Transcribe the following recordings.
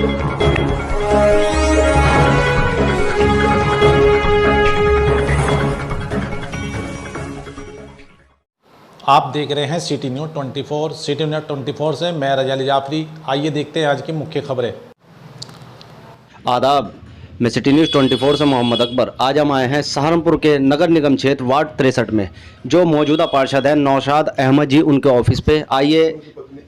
आप देख रहे हैं सिटी न्यूज़ 24। सिटी न्यूज़ 24 से मैं रजा अली जाफरी। आइए देखते हैं आज की मुख्य खबरें। आदाब, मैं सिटी न्यूज़ 24 से मोहम्मद अकबर। आज हम आए हैं सहारनपुर के नगर निगम क्षेत्र वार्ड 63 में। जो मौजूदा पार्षद हैं नौशाद अहमद जी, उनके ऑफिस पे आइए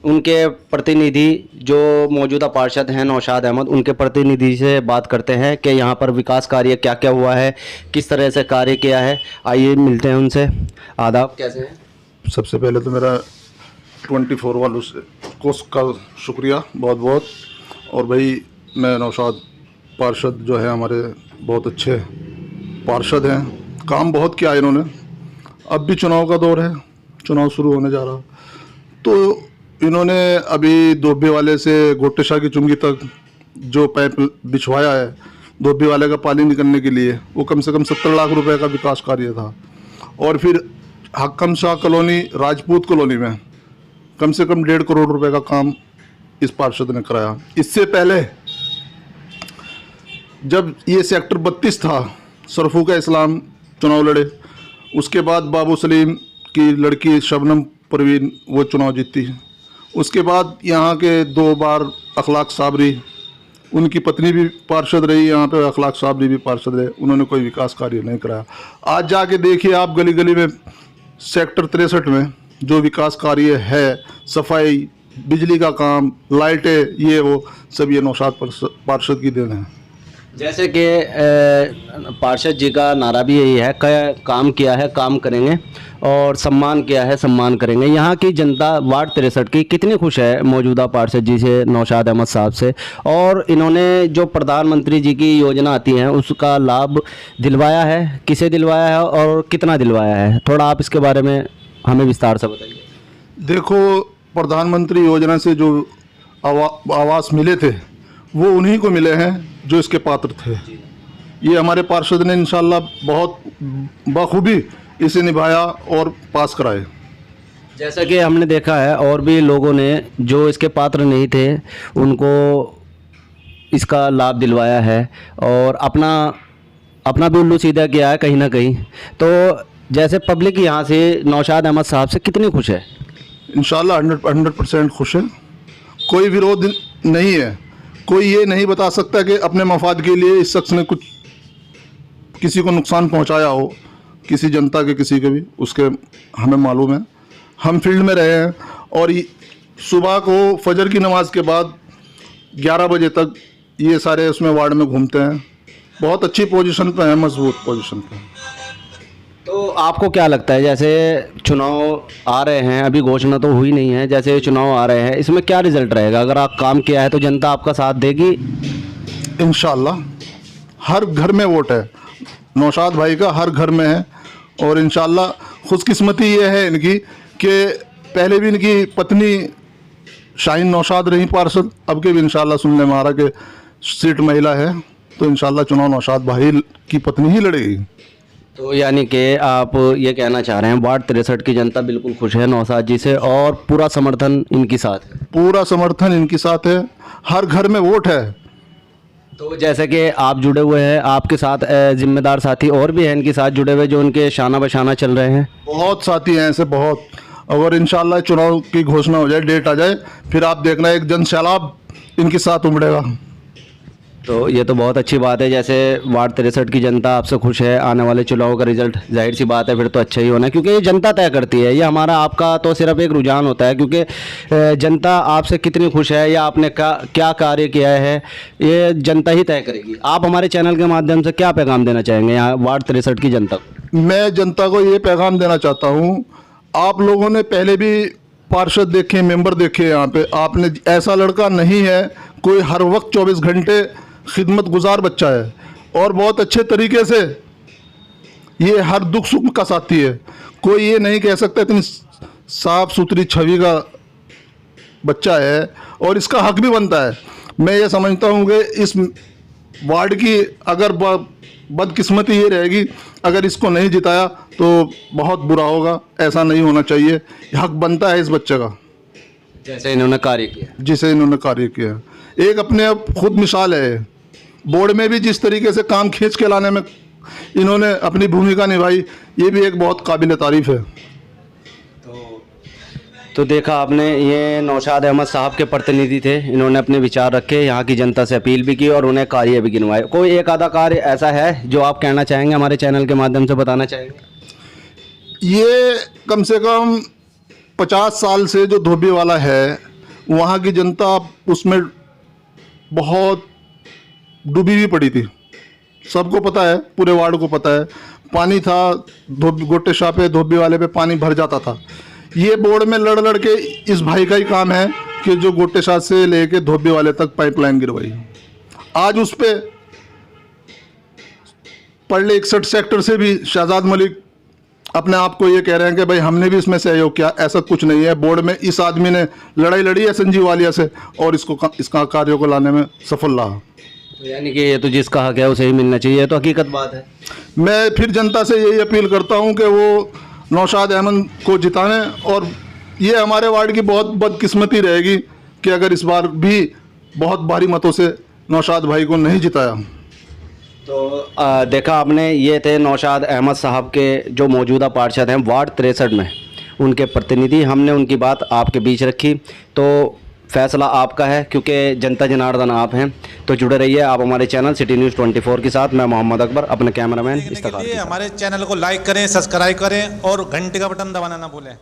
उनके प्रतिनिधि जो मौजूदा पार्षद हैं नौशाद अहमद, उनके प्रतिनिधि से बात करते हैं कि यहाँ पर विकास कार्य क्या क्या हुआ है, किस तरह से कार्य किया है। आइए मिलते हैं उनसे। आदाब, कैसे हैं? सबसे पहले तो मेरा 24 वालों से का शुक्रिया बहुत बहुत। और भाई मैं नौशाद पार्षद जो है हमारे बहुत अच्छे पार्षद हैं, काम बहुत किया इन्होंने। अब भी चुनाव का दौर है, चुनाव शुरू होने जा रहा, तो इन्होंने अभी दोबे वाले से गोटेशाह की चुंगी तक जो पाइप बिछवाया है दोबे वाले का पानी निकलने के लिए, वो कम से कम 70 लाख रुपए का विकास कार्य था। और फिर हक्कम शाह कॉलोनी राजपूत कॉलोनी में कम से कम 1.5 करोड़ रुपए का काम इस पार्षद ने कराया। इससे पहले जब ये सेक्टर 32 था, सरफूका इस्लाम चुनाव लड़े, उसके बाद बाबू सलीम की लड़की शबनम परवीन वो चुनाव जीती। उसके बाद यहाँ के 2 बार अखलाक साबरी, उनकी पत्नी भी पार्षद रही, यहाँ पे अखलाक साबरी भी पार्षद रहे, उन्होंने कोई विकास कार्य नहीं कराया। आज जाके देखिए आप गली गली में सेक्टर 63 में जो विकास कार्य है, सफाई, बिजली का काम, लाइटें, ये वो सब ये नौशाद पार्षद की देन है। जैसे कि पार्षद जी का नारा भी यही है कि काम किया है काम करेंगे, और सम्मान किया है सम्मान करेंगे। यहाँ की जनता वार्ड 63 की कितनी खुश है मौजूदा पार्षद जी से, नौशाद अहमद साहब से, और इन्होंने जो प्रधानमंत्री जी की योजना आती हैं उसका लाभ दिलवाया है, किसे दिलवाया है और कितना दिलवाया है? थोड़ा आप इसके बारे में हमें विस्तार से बताइए। देखो, प्रधानमंत्री योजना से जो आवास मिले थे वो उन्हीं को मिले हैं जो इसके पात्र थे। ये हमारे पार्षद ने इंशाल्लाह बहुत बखूबी इसे निभाया और पास कराए। जैसा कि हमने देखा है और भी लोगों ने जो इसके पात्र नहीं थे उनको इसका लाभ दिलवाया है और अपना भी उल्लू सीधा किया है कहीं ना कहीं। तो जैसे पब्लिक यहाँ से नौशाद अहमद साहब से कितनी खुश है? इंशाल्लाह 100% खुश है, कोई विरोध नहीं है। कोई ये नहीं बता सकता कि अपने मफाद के लिए इस शख्स ने कुछ किसी को नुकसान पहुंचाया हो, किसी जनता के किसी के भी, उसके हमें मालूम है। हम फील्ड में रहे हैं और सुबह को फजर की नमाज के बाद 11 बजे तक ये सारे उसमें वार्ड में घूमते हैं। बहुत अच्छी पोजीशन पे हैं, मजबूत पोजीशन पे। तो आपको क्या लगता है, जैसे चुनाव आ रहे हैं, अभी घोषणा तो हुई नहीं है, जैसे चुनाव आ रहे हैं, इसमें क्या रिजल्ट रहेगा? अगर आप काम किया है तो जनता आपका साथ देगी इंशाल्लाह। हर घर में वोट है, नौशाद भाई का हर घर में है। और इंशाल्लाह खुशकिस्मती ये है इनकी कि पहले भी इनकी पत्नी शाहीन नौशाद रही पार्षद, अब के भी इंशाल्लाह सुनने में आ रहा कि सीट महिला है, तो इंशाल्लाह चुनाव नौशाद भाई की पत्नी ही लड़ेगी। तो यानी कि आप ये कहना चाह रहे हैं वार्ड 63 की जनता बिल्कुल खुश है नौशाद जी से और पूरा समर्थन इनके साथ है? पूरा समर्थन इनके साथ है, हर घर में वोट है। तो जैसे कि आप जुड़े हुए हैं, आपके साथ जिम्मेदार साथी और भी हैं इनके साथ जुड़े हुए जो उनके शाना बशाना चल रहे हैं? बहुत साथी हैं ऐसे, बहुत। अगर इंशाल्लाह चुनाव की घोषणा हो जाए, डेट आ जाए, फिर आप देखना एक जन सैलाब इनके साथ उमड़ेगा। तो ये तो बहुत अच्छी बात है। जैसे वार्ड 63 की जनता आपसे खुश है, आने वाले चुनाव का रिजल्ट जाहिर सी बात है फिर तो अच्छा ही होना है, क्योंकि ये जनता तय करती है। ये हमारा आपका तो सिर्फ एक रुझान होता है, क्योंकि जनता आपसे कितनी खुश है या आपने क्या कार्य किया है ये जनता ही तय करेगी। आप हमारे चैनल के माध्यम से क्या पैगाम देना चाहेंगे यहाँ वार्ड 63 की जनता को? मैं जनता को ये पैगाम देना चाहता हूँ, आप लोगों ने पहले भी पार्षद देखे, मेंबर देखे, यहाँ पे आपने ऐसा लड़का नहीं है, कोई हर वक्त 24 घंटे खिदमत गुजार बच्चा है और बहुत अच्छे तरीके से ये हर दुख सुख का साथी है। कोई ये नहीं कह सकता इतनी साफ सुथरी छवि का बच्चा है और इसका हक भी बनता है। मैं ये समझता हूँ कि इस वार्ड की अगर बदकिस्मती ये रहेगी, अगर इसको नहीं जिताया तो बहुत बुरा होगा। ऐसा नहीं होना चाहिए, हक बनता है इस बच्चे का जैसे इन्होंने कार्य किया, जिसे इन्होंने कार्य किया। एक अपने आप खुद मिसाल है। बोर्ड में भी जिस तरीके से काम खींच के लाने में इन्होंने अपनी भूमिका निभाई, ये भी एक बहुत काबिल तारीफ़ है। तो देखा आपने, ये नौशाद अहमद साहब के प्रतिनिधि थे। इन्होंने अपने विचार रखे, यहाँ की जनता से अपील भी की और उन्हें कार्य भी गिनवाए। कोई एक आधा कार्य ऐसा है जो आप कहना चाहेंगे, हमारे चैनल के माध्यम से बताना चाहेंगे? ये कम से कम 50 साल से जो धोबी वाला है, वहाँ की जनता उसमें बहुत डूबी हुई पड़ी थी। सबको पता है, पूरे वार्ड को पता है। पानी था, गोटे शाह पे, धोबी वाले पे पानी भर जाता था। ये बोर्ड में लड़ लड़ के इस भाई का ही काम है कि जो गोटे शाह से लेके धोबी वाले तक पाइपलाइन गिरवाई। आज उस पे पड़ले 61 सेक्टर से भी शहजाद मलिक अपने आप को ये कह रहे हैं कि भाई हमने भी इसमें सहयोग किया। ऐसा कुछ नहीं है। बोर्ड में इस आदमी ने लड़ाई लड़ी है संजीव वालिया से और इसका कार्यों को लाने में सफल रहा। यानी कि ये तो जिसका हक है उसे ही मिलना चाहिए, ये तो हकीकत बात है। मैं फिर जनता से यही अपील करता हूं कि वो नौशाद अहमद को जिताने, और ये हमारे वार्ड की बहुत बदकिस्मती रहेगी कि अगर इस बार भी बहुत भारी मतों से नौशाद भाई को नहीं जिताया। तो देखा आपने, ये थे नौशाद अहमद साहब के जो मौजूदा पार्षद हैं वार्ड 63 में, उनके प्रतिनिधि। हमने उनकी बात आपके बीच रखी, तो फैसला आपका है क्योंकि जनता जनार्दन आप हैं। तो जुड़े रहिए आप हमारे चैनल सिटी न्यूज़ 24 के साथ। मैं मोहम्मद अकबर, अपने कैमरामैन इफ्तिखार के साथ। हमारे चैनल को लाइक करें, सब्सक्राइब करें और घंटे का बटन दबाना ना भूलें।